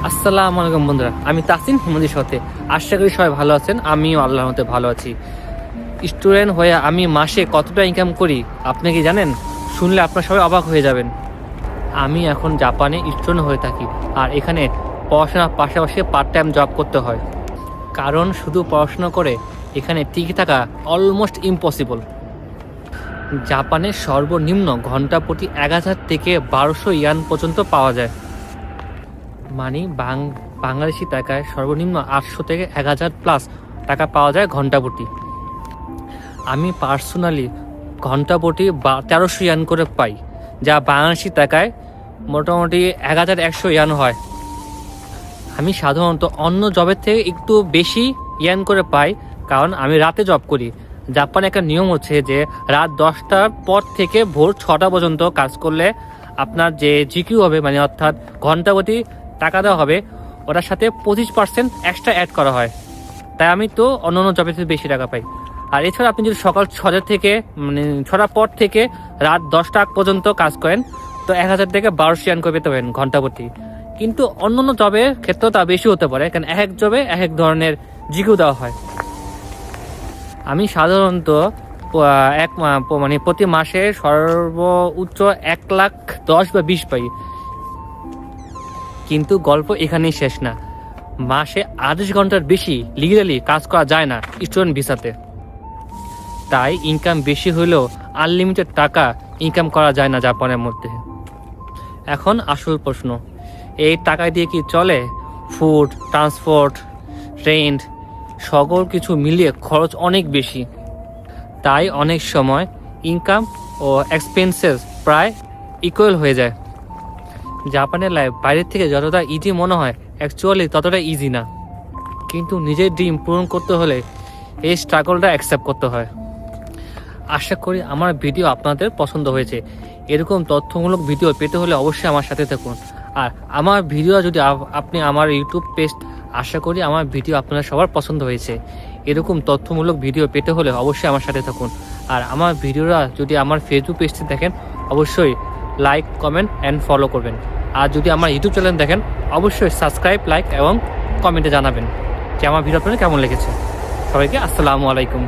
আসসালামু আলাইকুম বন্ধুরা, আমি তাসিন হিমন্দির সাথে। আশা করি সবাই ভালো আছেন, আমিও আল্লাহর মতে ভালো আছি। স্টুডেন্ট হয়ে আমি মাসে কতটা ইনকাম করি আপনি কি জানেন? শুনলে আপনার সবাই অবাক হয়ে যাবেন। আমি এখন জাপানে স্টুডেন্ট হয়ে থাকি, আর এখানে পড়াশোনার পাশাপাশি পার্ট টাইম জব করতে হয়। কারণ শুধু পড়াশোনা করে এখানে টিকে থাকা অলমোস্ট ইম্পসিবল। জাপানের সর্বনিম্ন ঘন্টা প্রতি 1000 থেকে 1200 ইয়ান পর্যন্ত পাওয়া যায়। মানে বাংলাদেশি টাকায় সর্বনিম্ন 800 থেকে 1000 প্লাস টাকা পাওয়া যায় ঘন্টা প্রতি। আমি পার্সোনালি ঘন্টা প্রতি 1300 ইয়ান করে পাই, যা বাংলাদেশি টাকায় মোটামুটি 1100 ইয়ান হয়। আমি সাধারণত অন্য জবের থেকে একটু বেশি ইয়ান করে পাই, কারণ আমি রাতে জব করি। জাপানে একটা নিয়ম হচ্ছে যে রাত 10টার পর থেকে ভোর 6টা পর্যন্ত কাজ করলে আপনার যে জিকিউ হবে, মানে অর্থাৎ ঘন্টা প্রতি টাকা দেওয়া হবে, ওটার সাথে 25% এক্সট্রা অ্যাড করা হয়। তাই আমি তো অন্য জবের থেকে বেশি টাকা পাই। আর এছাড়া আপনি যদি সকাল 6টা থেকে মানে 6টার পর থেকে রাত 10টা পর্যন্ত কাজ করেন, তো 1000 থেকে 1200 ইয়ান করে পেতে পারেন ঘন্টা প্রতি। কিন্তু অন্য জবের ক্ষেত্রেও তা বেশি হতে পারে, কারণ এক জবে এক ধরনের জিকিউ দেওয়া হয়। আমি সাধারণত মানে প্রতি মাসে সর্বোচ্চ 1,10,000 বা 20 পাই। কিন্তু গল্প এখানেই শেষ না। মাসে 28 ঘন্টার বেশি লিগালি কাজ করা যায় না স্টুডেন্ট ভিসাতে। তাই ইনকাম বেশি হলেও আনলিমিটেড টাকা ইনকাম করা যায় না জাপানের মধ্যে। এখন আসল প্রশ্ন, এই টাকা দিয়ে কি চলে? ফুড, ট্রান্সপোর্ট, রেন্ট সকল কিছু মিলিয়ে খরচ অনেক বেশি। তাই অনেক সময় ইনকাম ও এক্সপেন্সেস প্রায় ইকুয়াল হয়ে যায়। জাপানের লাইফ বাইরের থেকে যতটা ইজি মনে হয়, অ্যাকচুয়ালি ততটা ইজি না। কিন্তু নিজের ড্রিম পূরণ করতে হলে এই স্ট্রাগলটা অ্যাকসেপ্ট করতে হয়। আশা করি আমার ভিডিও আপনাদের পছন্দ হয়েছে। এরকম তথ্যমূলক ভিডিও পেতে হলে অবশ্যই আমার সাথে থাকুন। আর আমার ভিডিও যদি আপনি আমার ইউটিউব পেজ, আশা করি আমার ভিডিও আপনার সবার পছন্দ হয়েছে। এরকম তথ্যমূলক ভিডিও পেতে হলে অবশ্যই আমার সাথে থাকুন। আর আমার ভিডিওটা যদি আমার ফেসবুক পেজটি দেখেন, অবশ্যই লাইক, কমেন্ট অ্যান্ড ফলো করবেন। আর যদি আমার ইউটিউব চ্যানেল দেখেন, অবশ্যই সাবস্ক্রাইব, লাইক এবং কমেন্টে জানাবেন যে আমার ভিডিও আপনাদের কেমন লেগেছে। সবাইকে আসসালামু আলাইকুম।